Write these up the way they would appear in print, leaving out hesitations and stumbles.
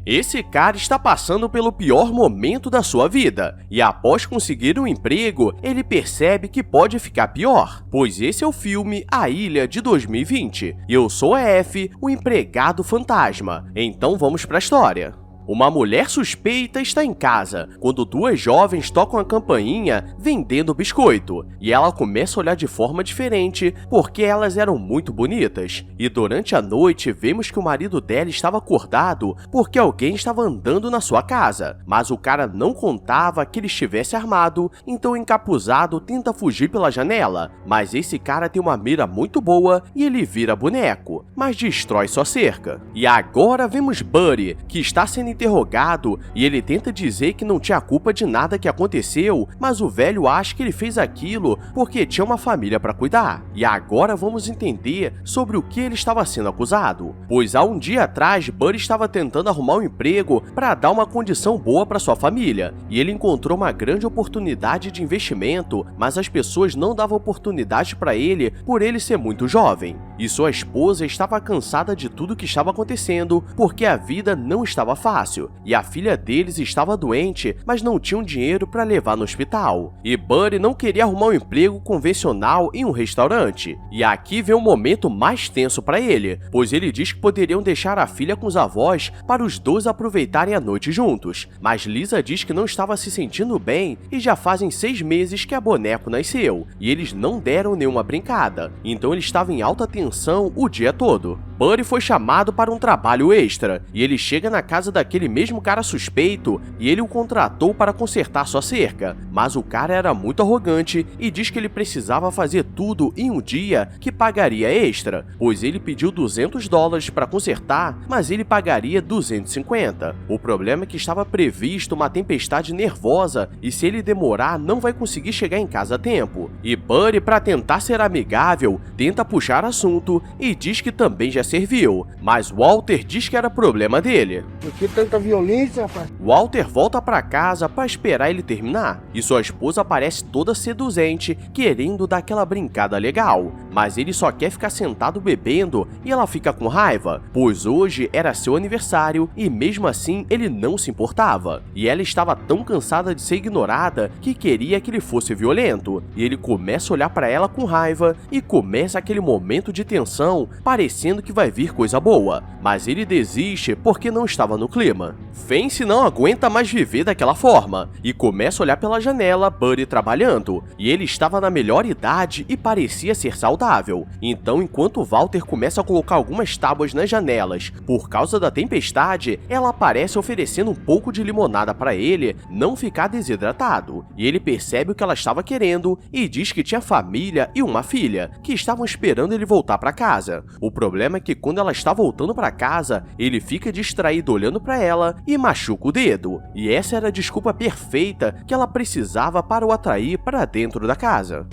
Esse cara está passando pelo pior momento da sua vida, e após conseguir um emprego, ele percebe que pode ficar pior, pois esse é o filme A Ilha de 2020. Eu sou a F, o empregado fantasma. Então vamos para a história. Uma mulher suspeita está em casa, quando duas jovens tocam a campainha vendendo biscoito, e ela começa a olhar de forma diferente porque elas eram muito bonitas. E durante a noite vemos que o marido dela estava acordado porque alguém estava andando na sua casa, mas o cara não contava que ele estivesse armado, então o encapuzado tenta fugir pela janela, mas esse cara tem uma mira muito boa e ele vira boneco, mas destrói sua cerca. E agora vemos Buddy, que está sendo interrogado, e ele tenta dizer que não tinha culpa de nada que aconteceu, mas o velho acha que ele fez aquilo porque tinha uma família para cuidar. E agora vamos entender sobre o que ele estava sendo acusado. Pois há um dia atrás, Buddy estava tentando arrumar um emprego para dar uma condição boa para sua família, e ele encontrou uma grande oportunidade de investimento, mas as pessoas não davam oportunidade para ele por ele ser muito jovem. E sua esposa estava cansada de tudo que estava acontecendo porque a vida não estava fácil. E a filha deles estava doente, mas não tinham dinheiro para levar no hospital. E Buddy não queria arrumar um emprego convencional em um restaurante. E aqui vem o momento mais tenso para ele, pois ele diz que poderiam deixar a filha com os avós para os dois aproveitarem a noite juntos. Mas Lisa diz que não estava se sentindo bem e já fazem 6 meses que a boneco nasceu, e eles não deram nenhuma brincada, então ele estava em alta tensão o dia todo. Buddy foi chamado para um trabalho extra, e ele chega na casa daquele mesmo cara suspeito e ele o contratou para consertar sua cerca, mas o cara era muito arrogante e diz que ele precisava fazer tudo em um dia que pagaria extra, pois ele pediu $200 para consertar, mas ele pagaria 250. O problema é que estava previsto uma tempestade nervosa e se ele demorar não vai conseguir chegar em casa a tempo. E Buddy, para tentar ser amigável, tenta puxar assunto e diz que também já serviu, mas Walter diz que era problema dele. Por que tanta violência, rapaz? Walter volta para casa para esperar ele terminar, e sua esposa parece toda seduzente, querendo dar aquela brincada legal, mas ele só quer ficar sentado bebendo e ela fica com raiva, pois hoje era seu aniversário e mesmo assim ele não se importava, e ela estava tão cansada de ser ignorada que queria que ele fosse violento, e ele começa a olhar para ela com raiva e começa aquele momento de tensão, parecendo que vai vir coisa boa, mas ele desiste porque não estava no clima. Fence não aguenta mais viver daquela forma e começa a olhar pela janela Buddy trabalhando, e ele estava na melhor idade e parecia ser saudável. Então, enquanto Walter começa a colocar algumas tábuas nas janelas por causa da tempestade, ela aparece oferecendo um pouco de limonada para ele não ficar desidratado, e ele percebe o que ela estava querendo e diz que tinha família e uma filha que estavam esperando ele voltar para casa. O problema é que quando ela está voltando para casa, ele fica distraído olhando para ela e machuca o dedo, e essa era a desculpa perfeita que ela precisava para o atrair para dentro da casa.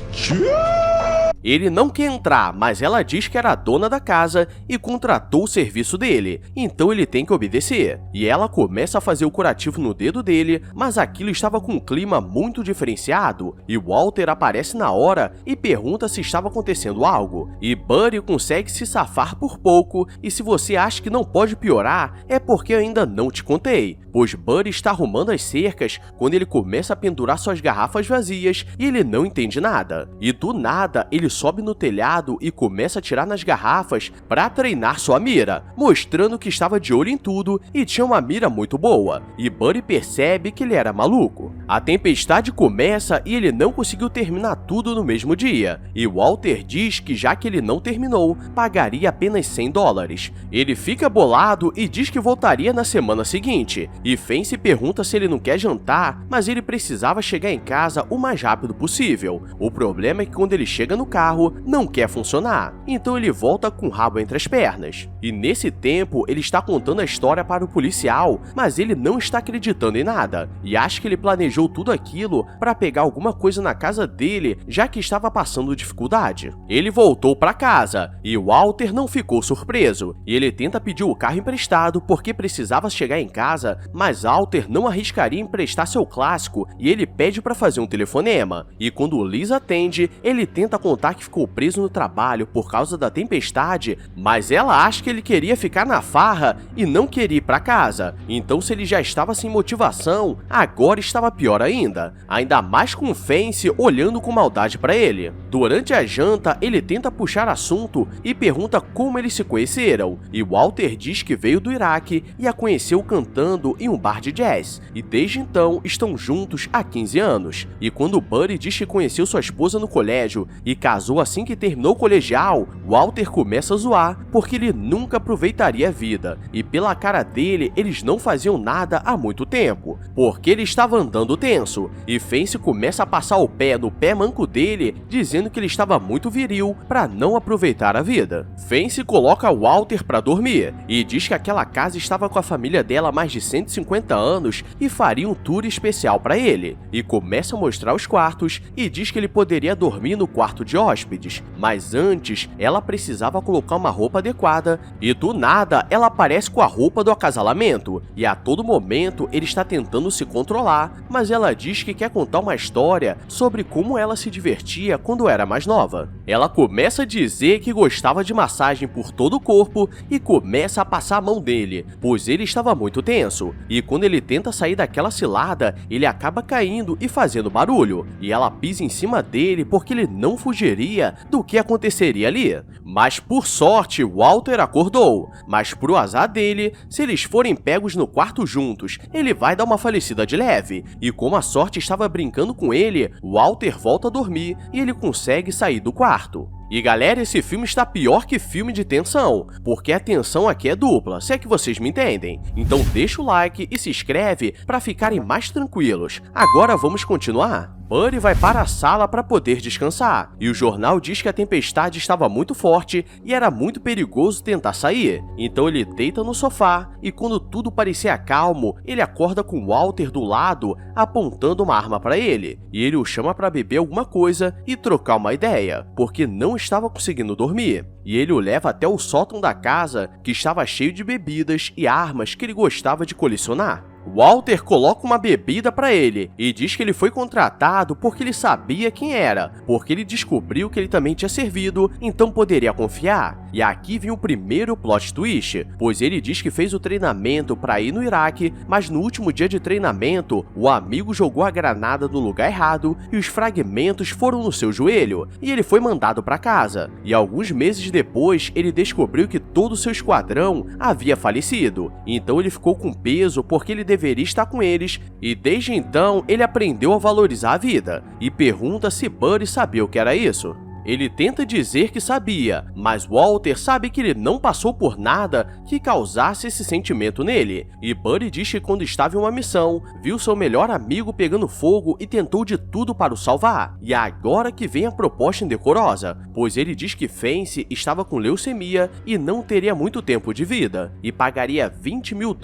Ele não quer entrar, mas ela diz que era a dona da casa e contratou o serviço dele, então ele tem que obedecer. E ela começa a fazer o curativo no dedo dele, mas aquilo estava com um clima muito diferenciado, e Walter aparece na hora e pergunta se estava acontecendo algo. E Buddy consegue se safar por pouco, e se você acha que não pode piorar, é porque eu ainda não te contei, pois Buddy está arrumando as cercas quando ele começa a pendurar suas garrafas vazias e ele não entende nada. E do nada, ele sobe no telhado e começa a atirar nas garrafas para treinar sua mira, mostrando que estava de olho em tudo e tinha uma mira muito boa, e Buddy percebe que ele era maluco. A tempestade começa e ele não conseguiu terminar tudo no mesmo dia, e Walter diz que já que ele não terminou, pagaria apenas $100. Ele fica bolado e diz que voltaria na semana seguinte, e Fence pergunta se ele não quer jantar, mas ele precisava chegar em casa o mais rápido possível. O problema é que quando ele chega no carro, não quer funcionar, então ele volta com o rabo entre as pernas. E nesse tempo, ele está contando a história para o policial, mas ele não está acreditando em nada, e acha que ele planejou tudo aquilo para pegar alguma coisa na casa dele, já que estava passando dificuldade. Ele voltou para casa, e Walter não ficou surpreso, e ele tenta pedir o carro emprestado porque precisava chegar em casa, mas Walter não arriscaria emprestar seu clássico, e ele pede para fazer um telefonema, e quando Lisa atende, ele tenta contar contar que ficou preso no trabalho por causa da tempestade, mas ela acha que ele queria ficar na farra e não queria ir para casa. Então, se ele já estava sem motivação, agora estava pior ainda mais com o Fence olhando com maldade para ele. Durante a janta, ele tenta puxar assunto e pergunta como eles se conheceram, e Walter diz que veio do Iraque e a conheceu cantando em um bar de jazz, e desde então estão juntos há 15 anos. E quando Buddy diz que conheceu sua esposa no colégio e casou assim que terminou o colegial, Walter começa a zoar porque ele nunca aproveitaria a vida, e pela cara dele eles não faziam nada há muito tempo, porque ele estava andando tenso, e Fence começa a passar o pé no pé manco dele, dizendo que ele estava muito viril para não aproveitar a vida. Fence coloca Walter para dormir e diz que aquela casa estava com a família dela há mais de 150 anos e faria um tour especial para ele, e começa a mostrar os quartos e diz que ele poderia dormir no quarto de hóspedes, mas antes ela precisava colocar uma roupa adequada, e do nada ela aparece com a roupa do acasalamento, e a todo momento ele está tentando se controlar, mas ela diz que quer contar uma história sobre como ela se divertia quando era mais nova. Ela começa a dizer que gostava de massagem por todo o corpo e começa a passar a mão dele, pois ele estava muito tenso, e quando ele tenta sair daquela cilada, ele acaba caindo e fazendo barulho, e ela pisa em cima dele porque ele não fugiria do que aconteceria ali. Mas por sorte, Walter acordou, mas pro azar dele, se eles forem pegos no quarto juntos, ele vai dar uma falecida de leve, e como a sorte estava brincando com ele, Walter volta a dormir e ele consegue sair do quarto. E galera, esse filme está pior que filme de tensão, porque a tensão aqui é dupla, se é que vocês me entendem. Então deixa o like e se inscreve para ficarem mais tranquilos. Agora vamos continuar? Buddy vai para a sala para poder descansar, e o jornal diz que a tempestade estava muito forte e era muito perigoso tentar sair. Então ele deita no sofá, e quando tudo parecia calmo, ele acorda com Walter do lado, apontando uma arma para ele, e ele o chama para beber alguma coisa e trocar uma ideia, porque não estava conseguindo dormir. E ele o leva até o sótão da casa, que estava cheio de bebidas e armas que ele gostava de colecionar. Walter coloca uma bebida para ele e diz que ele foi contratado porque ele sabia quem era, porque ele descobriu que ele também tinha servido, então poderia confiar. E aqui vem o primeiro plot twist, pois ele diz que fez o treinamento para ir no Iraque, mas no último dia de treinamento, o amigo jogou a granada no lugar errado e os fragmentos foram no seu joelho, e ele foi mandado para casa. E alguns meses depois, ele descobriu que todo o seu esquadrão havia falecido, então ele ficou com peso porque ele deveria estar com eles, e desde então ele aprendeu a valorizar a vida, e pergunta se Buddy sabia o que era isso. Ele tenta dizer que sabia, mas Walter sabe que ele não passou por nada que causasse esse sentimento nele, e Buddy diz que quando estava em uma missão, viu seu melhor amigo pegando fogo e tentou de tudo para o salvar. E agora que vem a proposta indecorosa, pois ele diz que Fence estava com leucemia e não teria muito tempo de vida, e pagaria $20 mil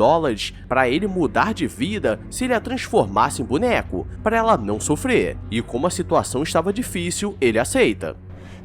para ele mudar de vida se ele a transformasse em boneco, para ela não sofrer. E como a situação estava difícil, ele aceita.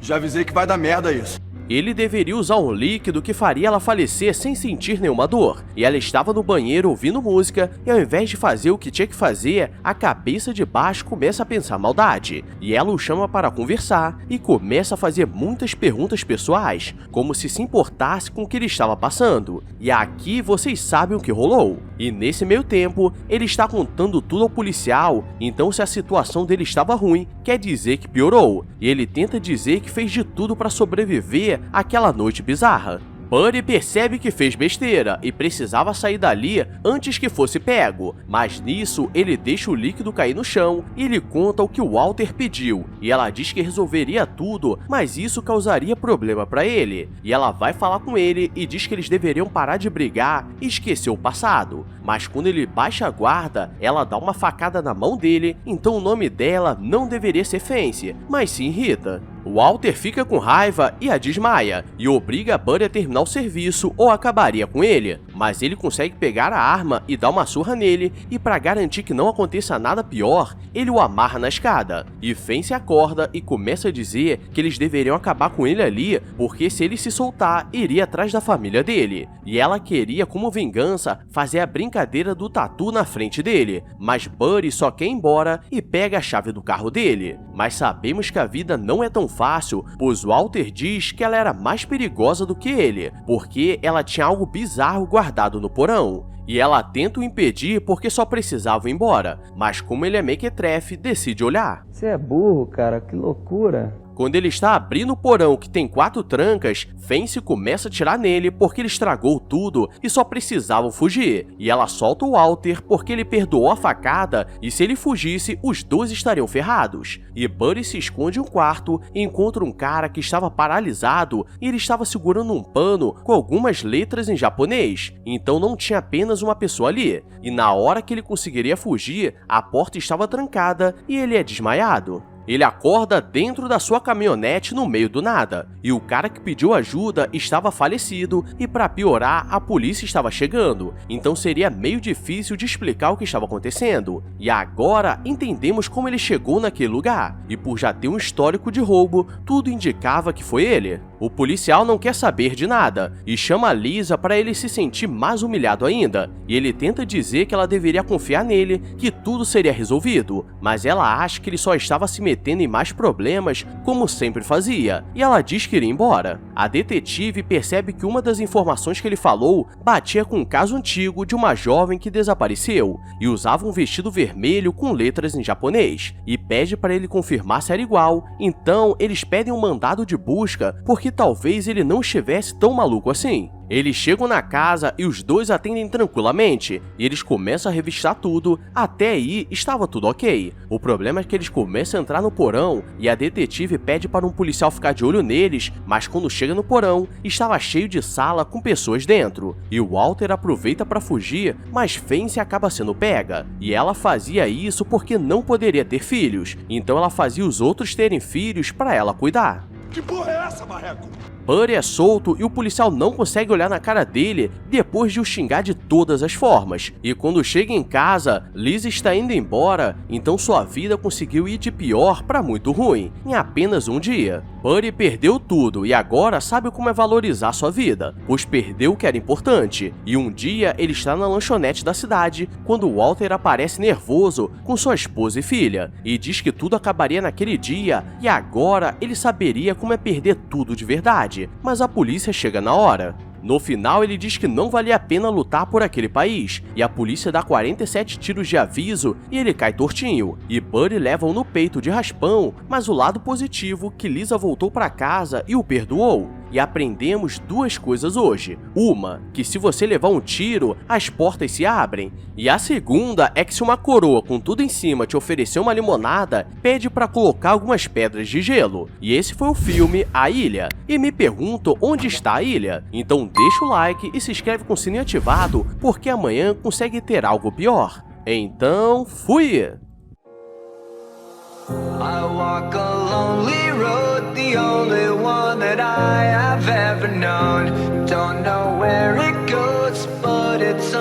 Já avisei que vai dar merda isso. Ele deveria usar um líquido que faria ela falecer sem sentir nenhuma dor, e ela estava no banheiro ouvindo música, e ao invés de fazer o que tinha que fazer, a cabeça de baixo começa a pensar maldade, e ela o chama para conversar, e começa a fazer muitas perguntas pessoais, como se importasse com o que ele estava passando, e aqui vocês sabem o que rolou. E nesse meio tempo, ele está contando tudo ao policial, então se a situação dele estava ruim, quer dizer que piorou, e ele tenta dizer que fez de tudo para sobreviver àquela noite bizarra. Buddy percebe que fez besteira e precisava sair dali antes que fosse pego, mas nisso ele deixa o líquido cair no chão e ele conta o que o Walter pediu, e ela diz que resolveria tudo, mas isso causaria problema para ele, e ela vai falar com ele e diz que eles deveriam parar de brigar e esquecer o passado, mas quando ele baixa a guarda, ela dá uma facada na mão dele, então o nome dela não deveria ser Fence, mas sim Rita. Walter fica com raiva e a desmaia, e obriga Buddy a terminar o serviço ou acabaria com ele, mas ele consegue pegar a arma e dar uma surra nele, e para garantir que não aconteça nada pior, ele o amarra na escada. E Fancy acorda e começa a dizer que eles deveriam acabar com ele ali, porque se ele se soltar, iria atrás da família dele. E ela queria, como vingança, fazer a brincadeira do tatu na frente dele, mas Buddy só quer ir embora e pega a chave do carro dele. Mas sabemos que a vida não é tão fácil, pois Walter diz que ela era mais perigosa do que ele, porque ela tinha algo bizarro guardado no porão. E ela tenta o impedir porque só precisava ir embora, mas como ele é mequetrefe, decide olhar. Você é burro, cara, que loucura. Quando ele está abrindo o porão que tem 4 trancas, Fancy começa a atirar nele porque ele estragou tudo e só precisavam fugir. E ela solta o Walter porque ele perdoou a facada e se ele fugisse, os dois estariam ferrados. E Buddy se esconde em um quarto e encontra um cara que estava paralisado e ele estava segurando um pano com algumas letras em japonês. Então não tinha apenas uma pessoa ali. E na hora que ele conseguiria fugir, a porta estava trancada e ele é desmaiado. Ele acorda dentro da sua caminhonete no meio do nada, e o cara que pediu ajuda estava falecido e para piorar, a polícia estava chegando, então seria meio difícil de explicar o que estava acontecendo. E agora entendemos como ele chegou naquele lugar, e por já ter um histórico de roubo, tudo indicava que foi ele. O policial não quer saber de nada e chama a Lisa para ele se sentir mais humilhado ainda, e ele tenta dizer que ela deveria confiar nele, que tudo seria resolvido, mas ela acha que ele só estava se metendo em mais problemas, como sempre fazia, e ela diz que iria embora. A detetive percebe que uma das informações que ele falou batia com um caso antigo de uma jovem que desapareceu, e usava um vestido vermelho com letras em japonês, e pede para ele confirmar se era igual. Então eles pedem um mandado de busca, porque talvez ele não estivesse tão maluco assim. Eles chegam na casa e os dois atendem tranquilamente, e eles começam a revistar tudo, até aí estava tudo ok. O problema é que eles começam a entrar no porão, e a detetive pede para um policial ficar de olho neles, mas quando chega no porão, estava cheio de sala com pessoas dentro, e o Walter aproveita para fugir, mas Fancy acaba sendo pega, e ela fazia isso porque não poderia ter filhos, então ela fazia os outros terem filhos para ela cuidar. Que porra é essa, marreco? Buddy é solto e o policial não consegue olhar na cara dele depois de o xingar de todas as formas. E quando chega em casa, Liz está indo embora, então sua vida conseguiu ir de pior para muito ruim, em apenas um dia. Buddy perdeu tudo e agora sabe como é valorizar sua vida, pois perdeu o que era importante. E um dia ele está na lanchonete da cidade, quando Walter aparece nervoso com sua esposa e filha, e diz que tudo acabaria naquele dia, e agora ele saberia como é perder tudo de verdade. Mas a polícia chega na hora. No final, ele diz que não valia a pena lutar por aquele país, e a polícia dá 47 tiros de aviso e ele cai tortinho, e Buddy leva-o no peito de raspão, mas o lado positivo que Lisa voltou para casa e o perdoou. E aprendemos duas coisas hoje. Uma, que se você levar um tiro, as portas se abrem. E a segunda é que se uma coroa com tudo em cima te oferecer uma limonada, pede para colocar algumas pedras de gelo. E esse foi o filme A Ilha. E me pergunto onde está a ilha? Então deixa o like e se inscreve com o sininho ativado, porque amanhã consegue ter algo pior. Então, fui! I walk a lonely road, the only one that I have ever known. Don't know where it goes, but it's